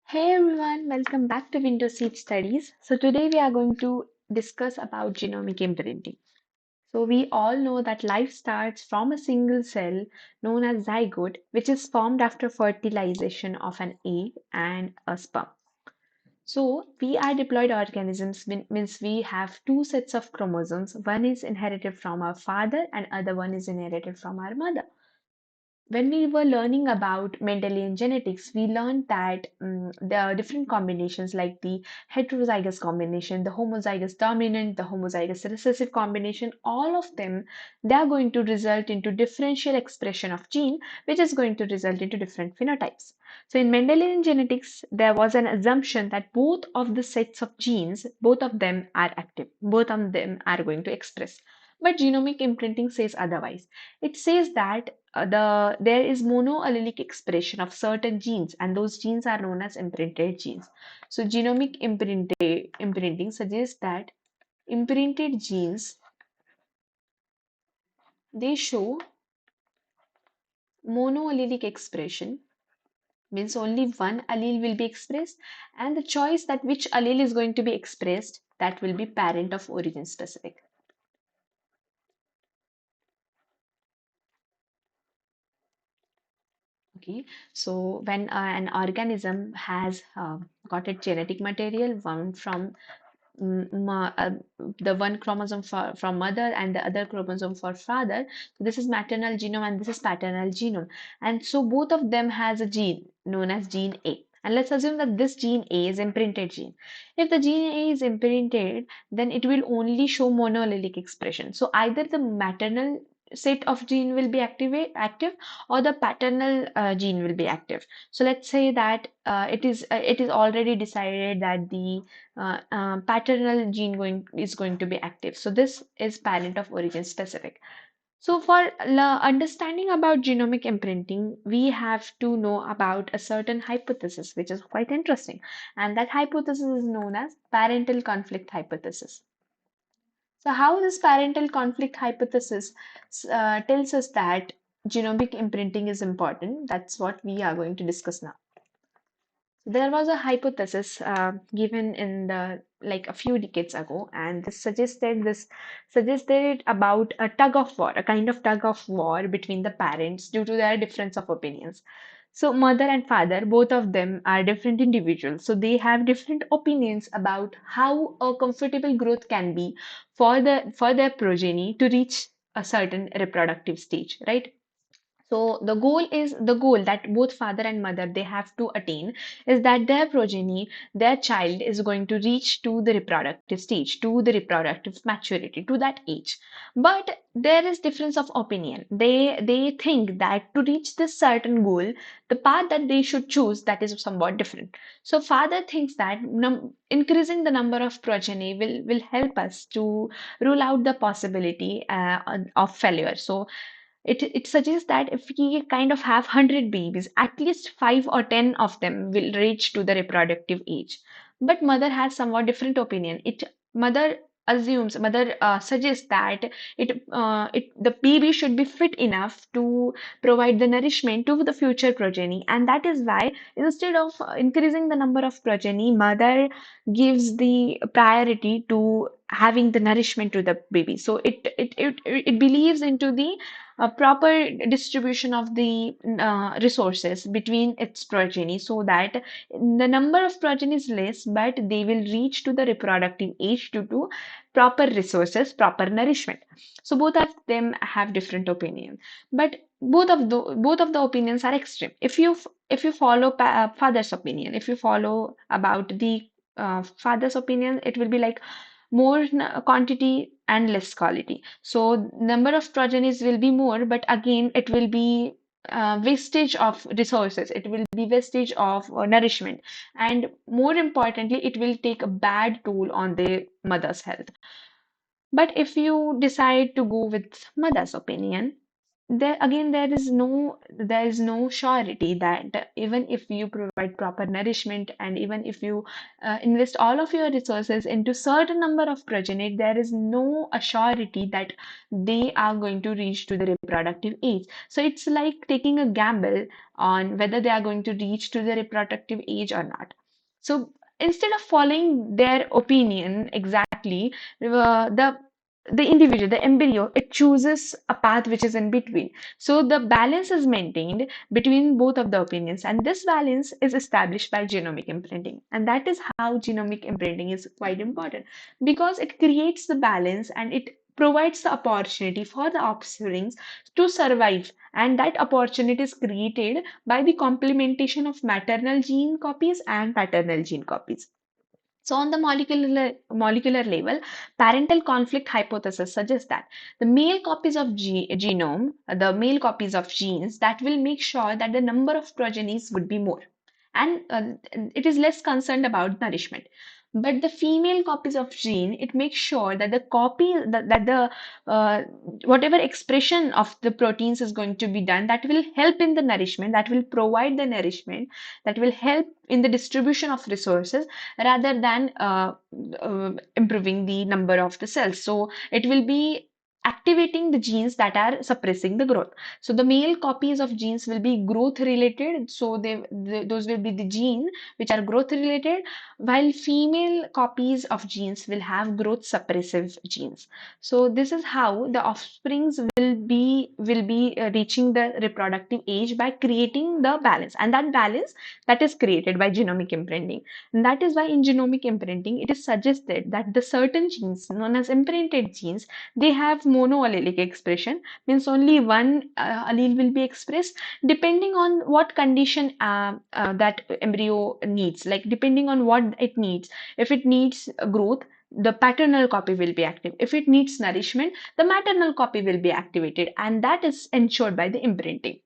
Hey everyone, welcome back to Window Seat Studies. So today we are going to discuss about genomic imprinting. So we all know that life starts from a single cell known as zygote, which is formed after fertilization of an egg and a sperm. So we are diploid organisms means we have two sets of chromosomes. One is inherited from our father and other one is inherited from our mother. When we were learning about Mendelian genetics, we learned that there are different combinations like the heterozygous combination, the homozygous dominant, the homozygous recessive combination, all of them, they are going to result into differential expression of gene, which is going to result into different phenotypes. So in Mendelian genetics, there was an assumption that both of the sets of genes, both of them are active, both of them are going to express. But genomic imprinting says otherwise. It says that there is monoallelic expression of certain genes, and those genes are known as imprinted genes. So genomic imprinting suggests that imprinted genes, they show monoallelic expression, means only one allele will be expressed, and the choice that which allele is going to be expressed, that will be parent of origin specific. Okay, so when an organism has got its genetic material, one from the one chromosome from mother and the other chromosome for father. So this is maternal genome and this is paternal genome. And so both of them has a gene known as gene A. And let's assume that this gene A is imprinted gene. If the gene A is imprinted, then it will only show monoallelic expression. So either the maternal set of gene will be active or the paternal gene will be active. So let's say that it is already decided that the paternal gene is going to be active. So this is parent of origin specific. So for understanding about genomic imprinting, we have to know about a certain hypothesis, which is quite interesting. And that hypothesis is known as parental conflict hypothesis. So how this parental conflict hypothesis tells us that genomic imprinting is important. That's what we are going to discuss now. There was a hypothesis given in the like a few decades ago, and this suggested about a tug of war, a kind of tug of war between the parents due to their difference of opinions. So mother and father, both of them are different individuals, so they have different opinions about how a comfortable growth can be for their progeny to reach a certain reproductive stage, right? So the goal that both father and mother they have to attain is that their progeny, their child is going to reach to the reproductive stage, to the reproductive maturity, to that age. But there is difference of opinion. They think that to reach this certain goal, the path that they should choose that is somewhat different. So father thinks that increasing the number of progeny will help us to rule out the possibility of failure. So it suggests that if we kind of have 100 babies, at least 5 or 10 of them will reach to the reproductive age. But mother has somewhat different opinion. Mother suggests that the baby should be fit enough to provide the nourishment to the future progeny, and that is why instead of increasing the number of progeny, mother gives the priority to having the nourishment to the baby. So it believes into the proper distribution of the resources between its progeny so that the number of progeny is less, but they will reach to the reproductive age due to proper resources, proper nourishment. So both of them have different opinion, but both of the opinions are extreme. If you follow father's opinion, if you follow about the father's opinion, it will be like more quantity and less quality. So number of progenies will be more, but again it will be wastage of resources. It will be wastage of nourishment, and more importantly, it will take a bad toll on the mother's health. But if you decide to go with mother's opinion, there is no surety that even if you provide proper nourishment, and even if you invest all of your resources into certain number of progeny, there is no surety that they are going to reach to the reproductive age. So it's like taking a gamble on whether they are going to reach to the reproductive age or not. So instead of following their opinion exactly, the individual, the embryo, it chooses a path which is in between. So the balance is maintained between both of the opinions, and this balance is established by genomic imprinting. And that is how genomic imprinting is quite important, because it creates the balance and it provides the opportunity for the offsprings to survive. And that opportunity is created by the complementation of maternal gene copies and paternal gene copies. So, on the molecular level, parental conflict hypothesis suggests that the male copies of genome, the male copies of genes, that will make sure that the number of progenies would be more, and it is less concerned about nourishment. But the female copies of gene, it makes sure that the copy that the whatever expression of the proteins is going to be done, that will help in the nourishment, that will provide the nourishment, that will help in the distribution of resources, rather than improving the number of the cells. So it will be activating the genes that are suppressing the growth. So the male copies of genes will be growth related. So those will be the gene which are growth related, while female copies of genes will have growth suppressive genes. So this is how the offsprings will be reaching the reproductive age by creating the balance, and that balance, that is created by genomic imprinting. And that is why in genomic imprinting, it is suggested that the certain genes known as imprinted genes, they have monoallelic expression, means only one allele will be expressed depending on what condition that embryo needs, like depending on what it needs. If it needs growth, the paternal copy will be active. If it needs nourishment, the maternal copy will be activated, and that is ensured by the imprinting.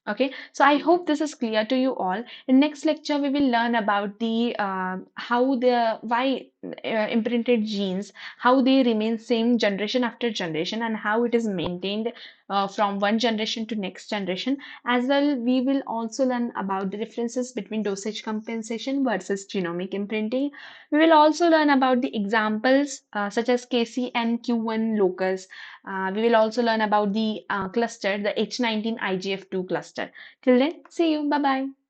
Okay, so I hope this is clear to you all. In next lecture, we will learn about the how the why imprinted genes, how they remain same generation after generation, and how it is maintained from one generation to next generation. As well, we will also learn about the differences between dosage compensation versus genomic imprinting. We will also learn about the examples such as KCNQ1 locus. We will also learn about the cluster, the H19 IGF2 cluster. Till then, see you. Bye bye.